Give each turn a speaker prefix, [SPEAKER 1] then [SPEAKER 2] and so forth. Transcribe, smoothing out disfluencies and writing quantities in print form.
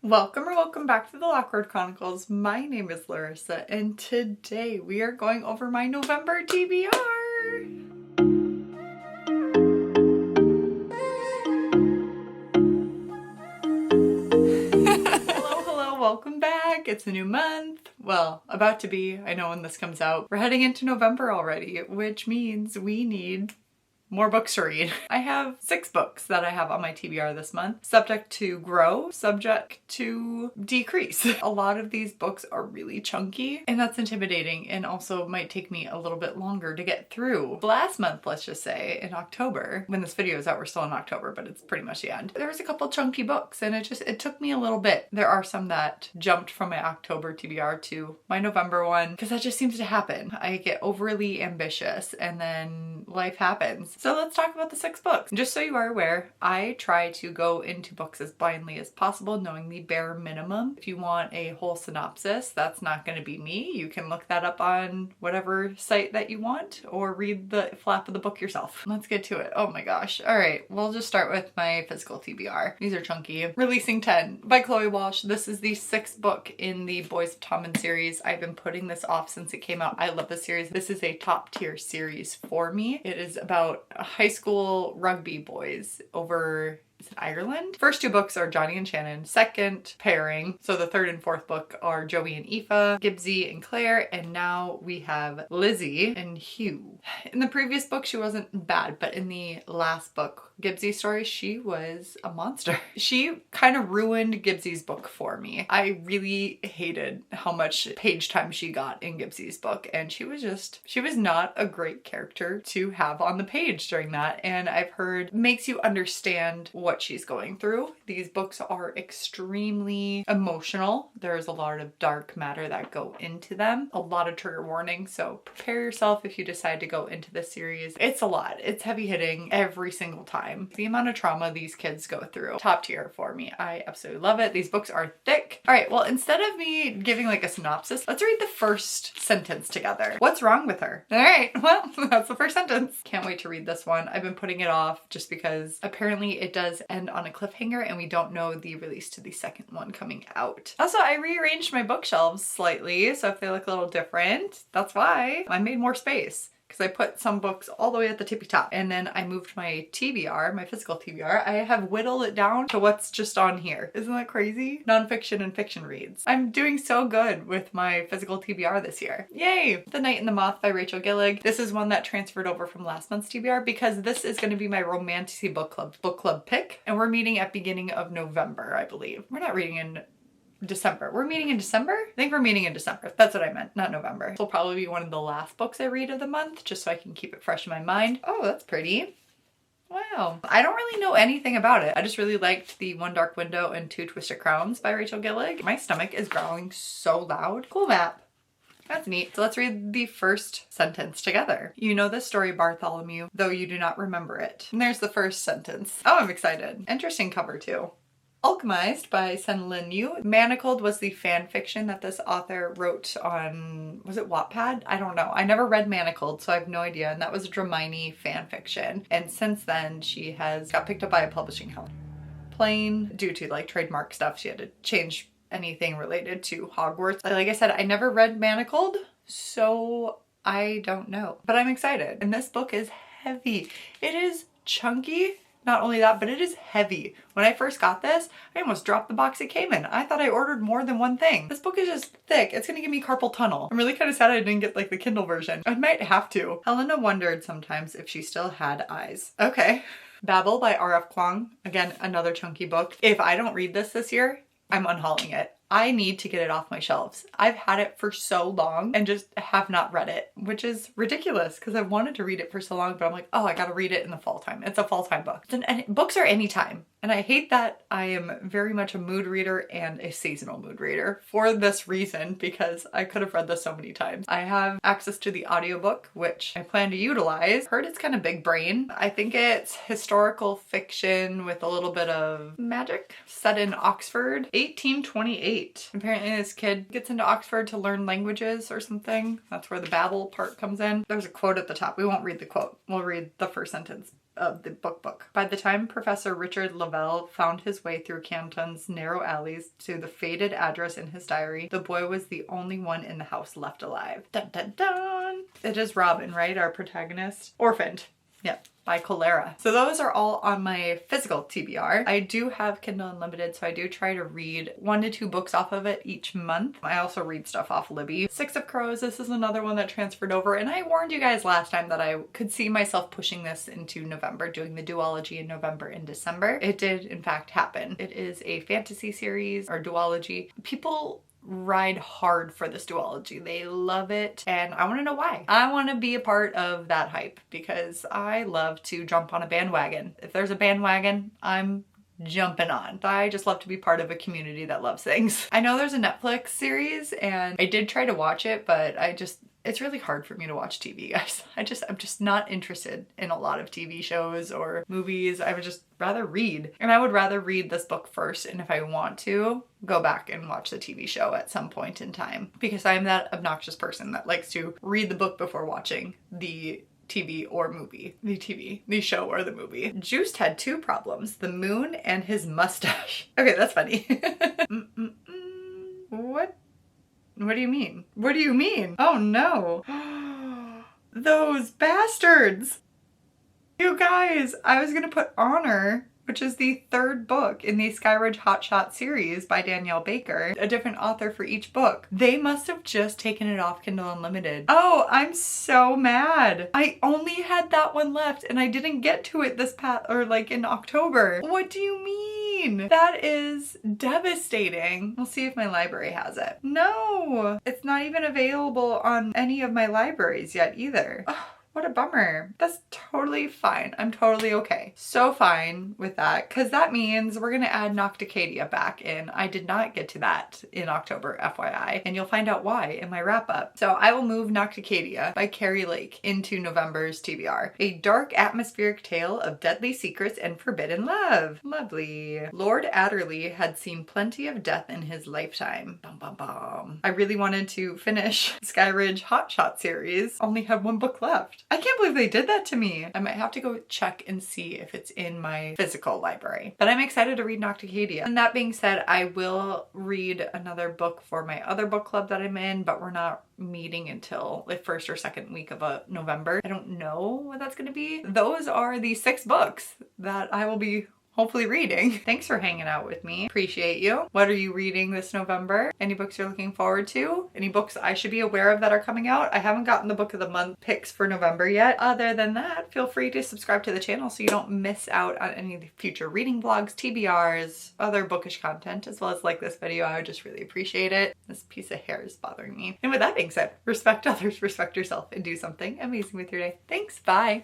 [SPEAKER 1] Welcome back to the Lockwood Chronicles. My name is Larissa and today we are going over my November TBR. Hello, welcome back. It's a new month. Well, about to be. I know when this comes out. We're heading into November already, which means we need more books to read. I have 6 books that I have on my TBR this month. Subject to grow, subject to decrease. A lot of these books are really chunky and that's intimidating and also might take me a little bit longer to get through. Last month, let's just say, in October, when this video is out, we're still in October, but it's pretty much the end. There was a couple chunky books and it took me a little bit. There are some that jumped from my October TBR to my November one because that just seems to happen. I get overly ambitious and then life happens. So let's talk about the 6 books. Just so you are aware, I try to go into books as blindly as possible, knowing the bare minimum. If you want a whole synopsis, that's not going to be me. You can look that up on whatever site that you want or read the flap of the book yourself. Let's get to it. Oh my gosh. All right, we'll just start with my physical TBR. These are chunky. Releasing 10 by Chloe Walsh. This is the 6th book in the Boys of Tommen series. I've been putting this off since it came out. I love this series. This is a top tier series for me. It is about high school rugby boys over, is it Ireland? First 2 books are Johnny and Shannon. Second pairing, so the 3rd and 4th book are Joey and Aoife, Gibbsy and Claire, and now we have Lizzie and Hugh. In the previous book, she wasn't bad, but in the last book, Gibbsy's story, she was a monster. She kind of ruined Gibbsy's book for me. I really hated how much page time she got in Gibbsy's book, and she was not a great character to have on the page during that, and I've heard makes you understand what she's going through. These books are extremely emotional. There's a lot of dark matter that go into them, a lot of trigger warnings, so prepare yourself if you decide to go into this series. It's a lot. It's heavy hitting every single time. The amount of trauma these kids go through. Top tier for me. I absolutely love it. These books are thick. All right, well, instead of me giving like a synopsis, let's read the first sentence together. What's wrong with her? All right, well, that's the first sentence. Can't wait to read this one. I've been putting it off just because apparently it does end on a cliffhanger and we don't know the release to the second one coming out. Also, I rearranged my bookshelves slightly, so if they look a little different, that's why. I made more space, because I put some books all the way at the tippy top. And then I moved my TBR, my physical TBR, I have whittled it down to what's just on here. Isn't that crazy? Nonfiction and fiction reads. I'm doing so good with my physical TBR this year. Yay! The Night and the Moth by Rachel Gillig. This is one that transferred over from last month's TBR because this is going to be my romantasy book club pick. And we're meeting at beginning of November, I believe. We're not reading in December. We're meeting in December? I think we're meeting in December. That's what I meant, not November. This will probably be one of the last books I read of the month, just so I can keep it fresh in my mind. Oh, that's pretty. Wow. I don't really know anything about it. I just really liked the One Dark Window and Two Twisted Crowns by Rachel Gillig. My stomach is growling so loud. Cool map. That's neat. So let's read the first sentence together. You know this story, Bartholomew, though you do not remember it. And there's the first sentence. Oh, I'm excited. Interesting cover too. Alchemized by Sen Lin Yu. Manacled was the fan fiction that this author wrote on, was it Wattpad? I don't know. I never read Manacled, so I have no idea. And that was a Dramini fan fiction. And since then, she has got picked up by a publishing house. Plain, due to like trademark stuff, she had to change anything related to Hogwarts. Like I said, I never read Manacled, so I don't know. But I'm excited. And this book is heavy. It is chunky. Not only that, but it is heavy. When I first got this, I almost dropped the box it came in. I thought I ordered more than one thing. This book is just thick. It's gonna give me carpal tunnel. I'm really kind of sad I didn't get like the Kindle version. I might have to. Helena wondered sometimes if she still had eyes. Okay. Babel by R.F. Kuang. Again, another chunky book. If I don't read this year, I'm unhauling it. I need to get it off my shelves. I've had it for so long and just have not read it, which is ridiculous because I've wanted to read it for so long, but I'm like, oh, I gotta read it in the fall time. It's a fall time book. And books are anytime. And I hate that I am very much a mood reader and a seasonal mood reader for this reason, because I could have read this so many times. I have access to the audiobook, which I plan to utilize. Heard it's kind of big brain. I think it's historical fiction with a little bit of magic set in Oxford, 1828. Apparently this kid gets into Oxford to learn languages or something. That's where the babble part comes in. There's a quote at the top. We won't read the quote. We'll read the first sentence. of the book. By the time Professor Richard Lavelle found his way through Canton's narrow alleys to the faded address in his diary, the boy was the only one in the house left alive. Dun dun dun! It is Robin, right? Our protagonist. Orphaned. Yep. By cholera. So those are all on my physical TBR. I do have Kindle Unlimited, so I do try to read 1 to 2 books off of it each month. I also read stuff off Libby. Six of Crows, this is another one that transferred over, and I warned you guys last time that I could see myself pushing this into November, doing the duology in November and December. It did in fact happen. It is a fantasy series or duology. People ride hard for this duology. They love it, and I want to know why. I want to be a part of that hype because I love to jump on a bandwagon. If there's a bandwagon, I'm jumping on. I just love to be part of a community that loves things. I know there's a Netflix series and I did try to watch it, but it's really hard for me to watch TV, guys. I'm just not interested in a lot of TV shows or movies. I would just rather read. And I would rather read this book first, and if I want to, go back and watch the TV show at some point in time. Because I'm that obnoxious person that likes to read the book before watching the TV or movie. The show or the movie. Juiced had 2 problems, the moon and his mustache. Okay, that's funny. What? What do you mean? What do you mean? Oh no. Those bastards. You guys, I was gonna put Honor, which is the 3rd book in the Skyridge Hotshot series by Danielle Baker, a different author for each book. They must have just taken it off Kindle Unlimited. Oh, I'm so mad. I only had that one left and I didn't get to it in October. What do you mean? That is devastating. We'll see if my library has it. No, it's not even available on any of my libraries yet either. Oh, what a bummer. That's totally fine. I'm totally okay. So fine with that, because that means we're gonna add Nocticadia back in. I did not get to that in October, FYI, and you'll find out why in my wrap up. So I will move Nocticadia by Carrie Lake into November's TBR. A dark atmospheric tale of deadly secrets and forbidden love. Lovely. Lord Adderley had seen plenty of death in his lifetime. Bum bum bum. I really wanted to finish Skyridge Hotshot series. Only have 1 book left. I can't believe they did that to me. I might have to go check and see if it's in my physical library. But I'm excited to read Nocticadia. And that being said, I will read another book for my other book club that I'm in, but we're not meeting until the 1st or 2nd week of November. I don't know what that's gonna be. Those are the 6 books that I will be hopefully reading. Thanks for hanging out with me. Appreciate you. What are you reading this November? Any books you're looking forward to? Any books I should be aware of that are coming out? I haven't gotten the book of the month picks for November yet. Other than that, feel free to subscribe to the channel so you don't miss out on any of the future reading vlogs, TBRs, other bookish content, as well as like this video. I would just really appreciate it. This piece of hair is bothering me. And with that being said, respect others, respect yourself, and do something amazing with your day. Thanks, bye.